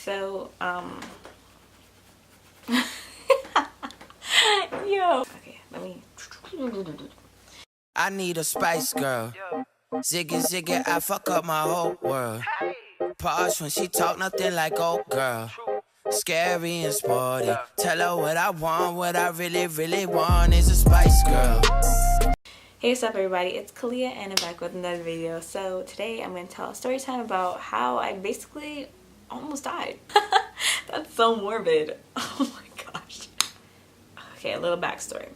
So, yo. Okay, let me. I need a spice girl. Ziggy, ziggy, I fuck up my whole world. Pause when she talk, nothing like old girl. Scary and sporty. Tell her what I want, what I really, really want is a spice girl. Hey, what's up everybody, it's Caliyah and I'm back with another video. So today I'm going to tell a story time about how I basically almost died. That's so morbid. Oh my gosh. Okay, a little backstory.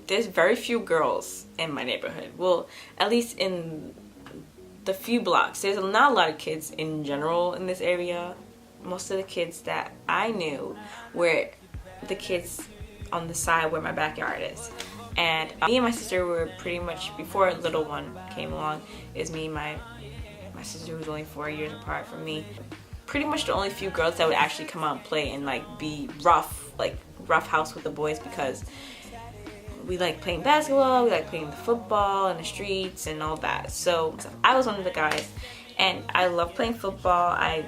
There's very few girls in my neighborhood. Well, at least in the few blocks. There's not a lot of kids in general in this area. Most of the kids that I knew were the kids on the side where my backyard is. And me and my sister were pretty much, before a little one came along, is me and my sister was only 4 years apart from me. Pretty much the only few girls that would actually come out and play and like be rough house with the boys, because we like playing basketball, we like playing the football in the streets and all that. So I was one of the guys and I love playing football. I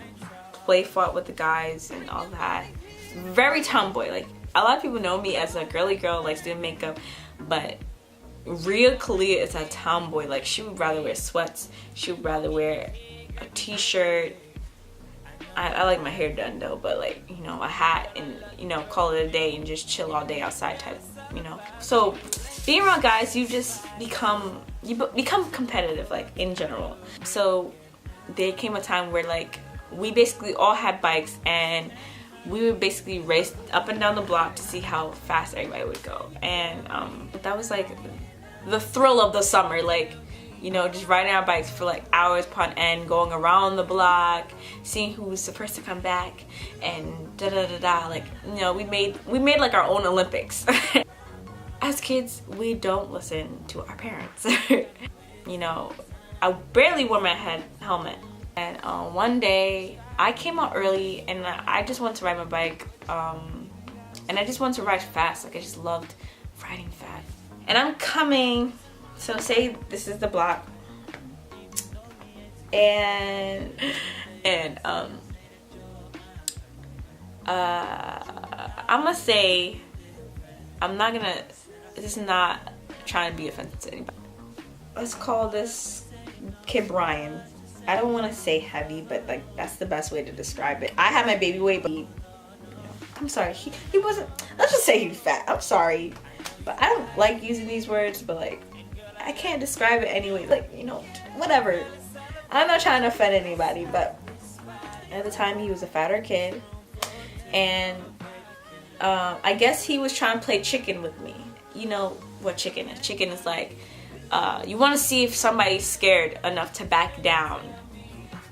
fought with the guys and all that. Very tomboy. Like, a lot of people know me as a girly girl, likes doing makeup, but real Caliyah is a tomboy. Like, she would rather wear sweats, she would rather wear a t-shirt. I like my hair done though, but like, you know, a hat and, you know, call it a day and just chill all day outside type, you know. So being around guys, you just become competitive, like, in general. So there came a time where like we basically all had bikes and we would basically race up and down the block to see how fast everybody would go. And that was like the thrill of the summer, like, you know, just riding our bikes for like hours upon end, going around the block, seeing who was the first to come back, and da da da da. Like, you know, we made like our own Olympics. As kids, we don't listen to our parents. You know, I barely wore my helmet. And one day, I came out early and I just wanted to ride my bike. And I just wanted to ride fast. Like, I just loved riding fast. And I'm coming. So say this is the block, and I'm gonna say, this is not trying to be offensive to anybody. Let's call this kid Brian. I don't want to say heavy, but like that's the best way to describe it. I had my baby weight, but I'm sorry, he wasn't, let's just say he's fat. I'm sorry, but I don't like using these words, but like, I can't describe it anyway, like, you know, whatever. I'm not trying to offend anybody, but at the time he was a fatter kid, and I guess he was trying to play chicken with me. You know what chicken is. Chicken is like, you want to see if somebody's scared enough to back down.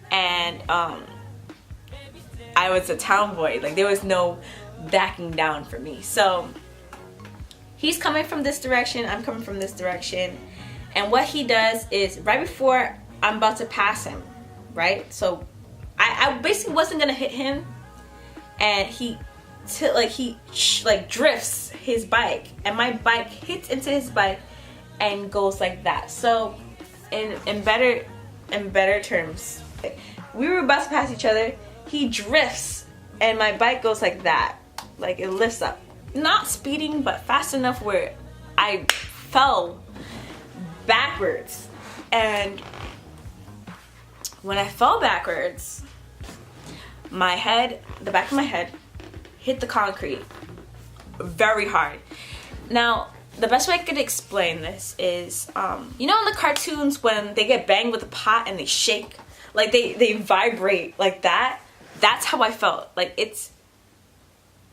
And I was a tomboy, like there was no backing down for me. So he's coming from this direction, I'm coming from this direction. And what he does is, right before I'm about to pass him, right? So I basically wasn't gonna hit him, and he drifts his bike, and my bike hits into his bike and goes like that. So in better terms, we were about to pass each other, he drifts and my bike goes like that, like it lifts up. Not speeding, but fast enough where I fell backwards. And when I fell backwards, my head, the back of my head, hit the concrete very hard. Now, the best way I could explain this is, you know in the cartoons when they get banged with a pot and they shake? Like they vibrate like that? That's how I felt. Like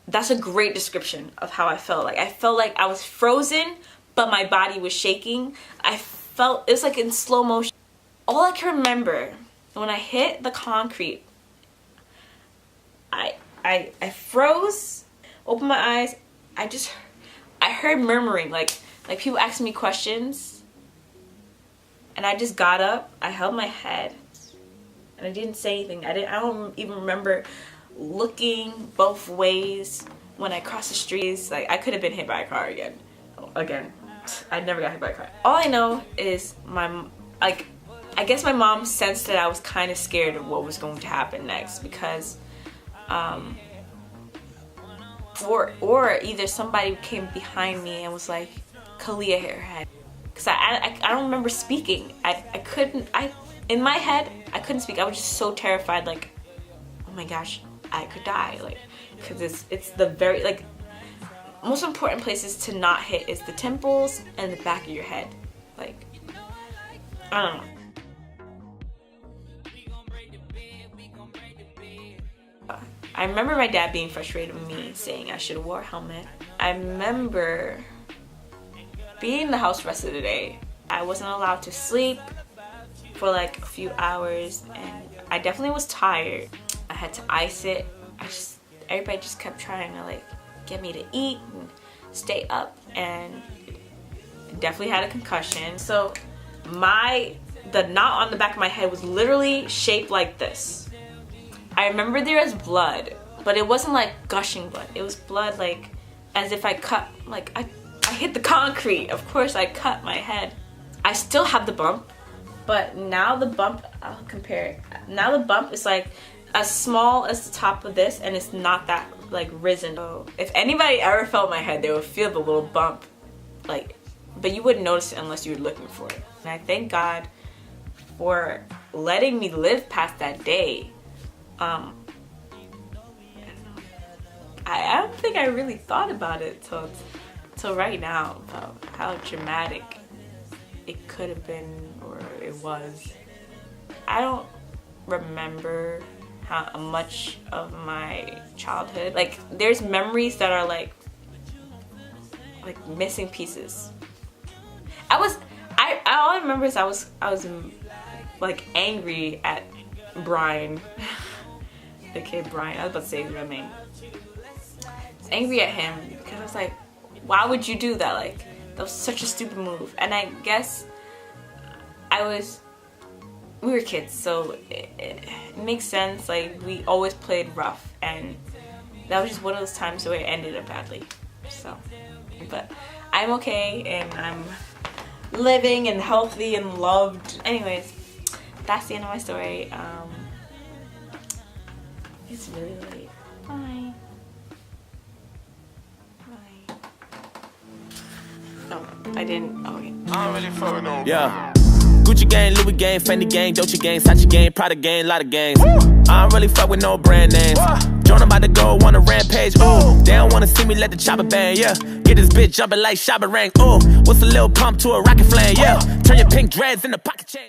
that's a great description of how I felt. Like, I felt like I was frozen, but my body was shaking. I felt, it was like in slow motion. All I can remember, when I hit the concrete, I froze, opened my eyes, I heard murmuring, like people asking me questions, and I just got up, I held my head, and I didn't say anything. I don't even remember looking both ways when I crossed the streets. Like, I could have been hit by a car again. I never got hit by a car. All I know is I I guess my mom sensed that I was kind of scared of what was going to happen next, because or either somebody came behind me and was like, Caliyah hit her head. Because I don't remember speaking. In my head, I couldn't speak. I was just so terrified, like, oh my gosh, I could die. Like, because it's the very, like, most important places to not hit is the temples and the back of your head. Like, I don't know. I remember my dad being frustrated with me, saying I should have wore a helmet. I remember being in the house the rest of the day. I wasn't allowed to sleep for like a few hours, and I definitely was tired. I had to ice it. Everybody just kept trying to like get me to eat and stay up, and definitely had a concussion. So the knot on the back of my head was literally shaped like this. I remember there was blood, but it wasn't like gushing blood. It was blood like as if I cut, like I hit the concrete. Of course I cut my head. I still have the bump, but now the bump, I'll compare it. Now the bump is like as small as the top of this, and it's not that like risen. So if anybody ever felt my head, they would feel the little bump, like, but you wouldn't notice it unless you were looking for it. And I thank God for letting me live past that day. I don't think I really thought about it till right now, about how dramatic it could have been, or it was. I don't remember how much of my childhood, like there's memories that are like missing pieces. All I remember is I was like angry at Brian. Okay, Brian, I was about to say his real name. I was angry at him because I was like, why would you do that? Like, that was such a stupid move. And I guess we were kids, so it makes sense. Like, we always played rough, and that was just one of those times where it ended up badly. So, but I'm okay, and I'm living and healthy and loved. Anyways, that's the end of my story. It's really late. Bye. Bye. Oh, I didn't. Oh, okay. I'm really fucking on. Yeah. Gucci gang, Louis gang, Fendi gang, Dolce gang, Sachi gang, Prada gang, lot of gangs. I don't really fuck with no brand names. Join about to go on a rampage. Ooh, they don't wanna see me let the chopper bang. Yeah, get this bitch jumping like Shabba Rank. Ooh, what's a little pump to a rocket flame? Yeah, turn your pink dreads into pocket chain.